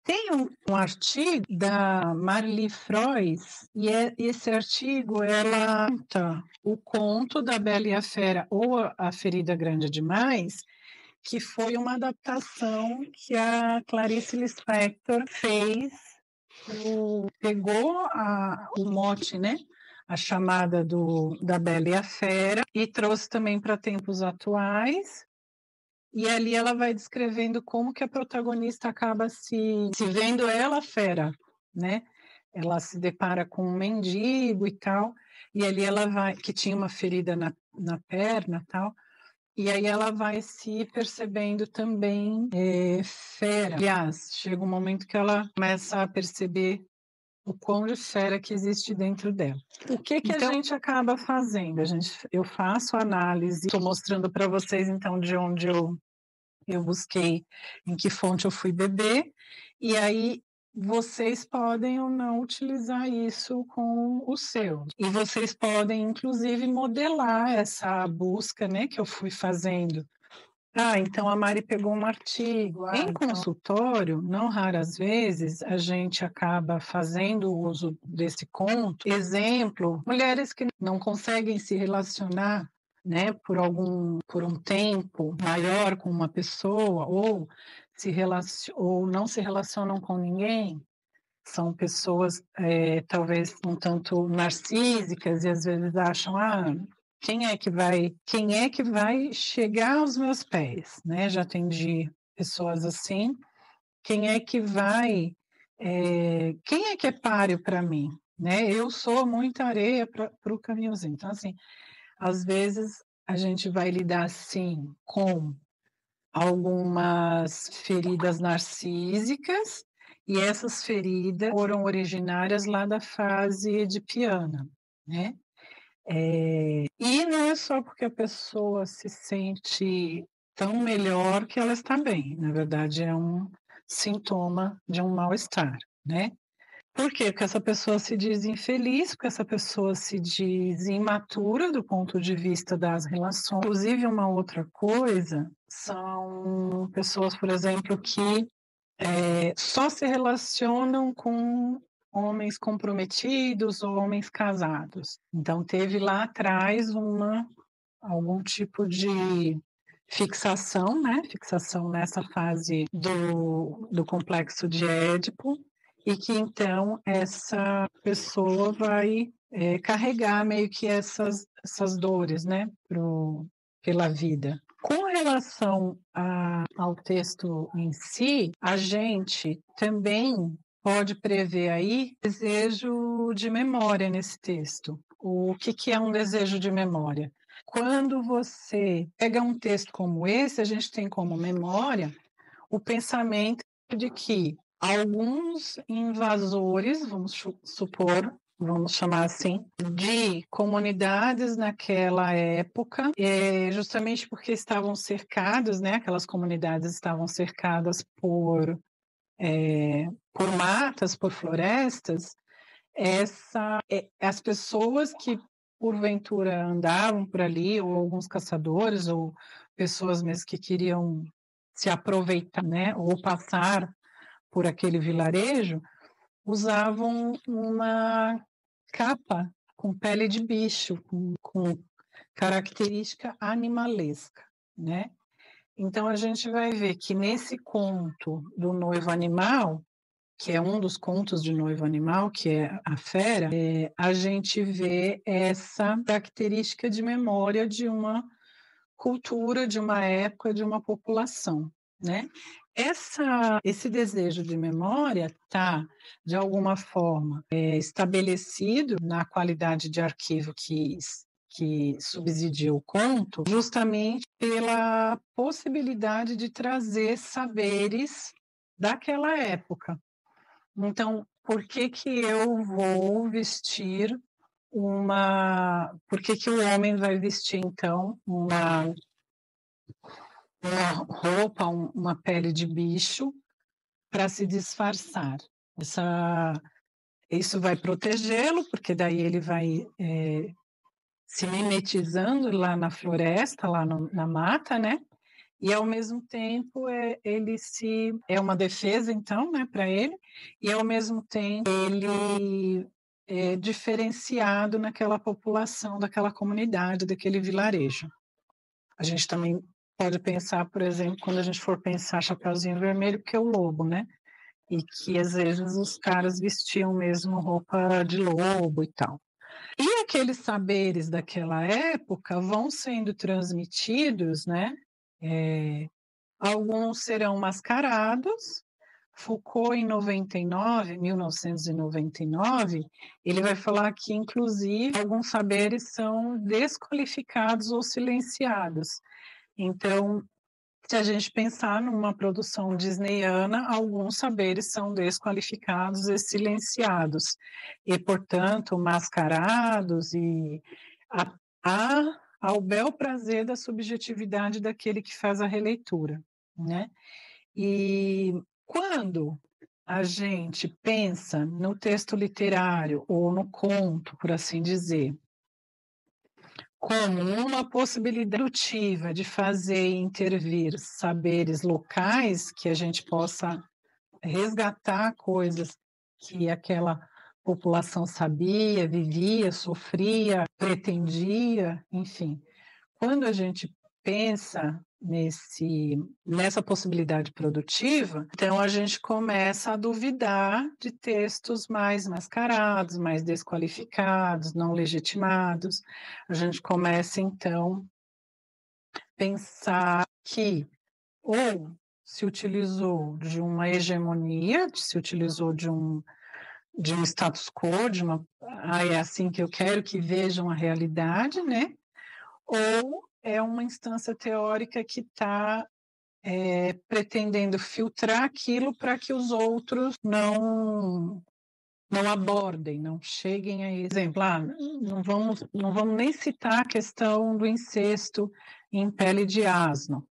Tem um artigo da Marli Frois, e esse artigo ela conta o conto da Bela e a Fera, ou a Ferida Grande Demais, que foi uma adaptação que a Clarice Lispector fez, pegou o mote, né? A chamada da Bela e a Fera, e trouxe também para tempos atuais. E ali ela vai descrevendo como que a protagonista acaba se vendo ela fera, né? Ela se depara com um mendigo e tal, e ali ela vai, que tinha uma ferida na perna e tal, e aí ela vai se percebendo também fera. Aliás, chega um momento que ela começa a perceber o quão de fera que existe dentro dela. O que então, a gente acaba fazendo? Eu faço análise, estou mostrando para vocês então de onde eu busquei, em que fonte eu fui beber, e aí vocês podem ou não utilizar isso com o seu. E vocês podem, inclusive, modelar essa busca, né, que eu fui fazendo. Então a Mari pegou um artigo. Em consultório, não raras vezes, a gente acaba fazendo uso desse conto. Exemplo, mulheres que não conseguem se relacionar, né, por um tempo maior com uma pessoa, ou não se relacionam com ninguém, são pessoas talvez um tanto narcísicas e às vezes acham, quem é que vai chegar aos meus pés, né? Já atendi pessoas assim. Quem é que é páreo para mim, né? Eu sou muita areia para o caminhozinho. Então, assim, às vezes a gente vai lidar, sim, com algumas feridas narcísicas, e essas feridas foram originárias lá da fase edipiana, né? E não é só porque a pessoa se sente tão melhor que ela está bem, na verdade é um sintoma de um mal-estar, né? Por quê? Porque essa pessoa se diz infeliz, porque essa pessoa se diz imatura do ponto de vista das relações. Inclusive, uma outra coisa são pessoas, por exemplo, que só se relacionam com homens comprometidos ou homens casados. Então, teve lá atrás algum tipo de fixação, né? Fixação nessa fase do complexo de Édipo, e que então essa pessoa vai carregar meio que essas dores, né, pela vida. Com relação ao texto em si, a gente também pode prever aí desejo de memória nesse texto. O que é um desejo de memória? Quando você pega um texto como esse, a gente tem como memória o pensamento de que alguns invasores, vamos supor, vamos chamar assim, de comunidades naquela época, justamente porque estavam cercados, né, aquelas comunidades estavam cercadas por matas, por florestas, as pessoas que porventura andavam por ali, ou alguns caçadores, ou pessoas mesmo que queriam se aproveitar, né, ou passar por aquele vilarejo, usavam uma capa com pele de bicho, com característica animalesca, né? Então a gente vai ver que nesse conto do noivo animal, que é um dos contos de noivo animal, que é a fera, a gente vê essa característica de memória de uma cultura, de uma época, de uma população, né? Esse desejo de memória está, de alguma forma, estabelecido na qualidade de arquivo que subsidia o conto, justamente pela possibilidade de trazer saberes daquela época. Então, por que eu vou vestir por que o homem vai vestir, então, uma roupa, uma pele de bicho para se disfarçar? Isso vai protegê-lo, porque daí ele vai se mimetizando lá na floresta, lá na mata, né? e ao mesmo tempo é uma defesa, então, né, para ele, e ao mesmo tempo ele é diferenciado naquela população, daquela comunidade, daquele vilarejo. A gente também pode pensar, por exemplo, quando a gente for pensar Chapeuzinho Vermelho, que é o lobo, né? E que às vezes os caras vestiam mesmo roupa de lobo e tal. E aqueles saberes daquela época vão sendo transmitidos, né? Alguns serão mascarados. Foucault, em 1999, ele vai falar que, inclusive, alguns saberes são desqualificados ou silenciados. Então, se a gente pensar numa produção disneyana, alguns saberes são desqualificados e silenciados, e, portanto, mascarados e ao bel prazer da subjetividade daquele que faz a releitura, né? E quando a gente pensa no texto literário ou no conto, por assim dizer, como uma possibilidade produtiva de fazer intervir saberes locais, que a gente possa resgatar coisas que aquela população sabia, vivia, sofria, pretendia, enfim. Quando a gente pensa nessa possibilidade produtiva, então a gente começa a duvidar de textos mais mascarados, mais desqualificados, não legitimados. A gente começa, então, a pensar que ou se utilizou de uma hegemonia, se utilizou de um status quo, é assim que eu quero que vejam a realidade, né? Ou é uma instância teórica que está pretendendo filtrar aquilo para que os outros não abordem, não cheguem a exemplo. Não vamos nem citar a questão do incesto em pele de asno,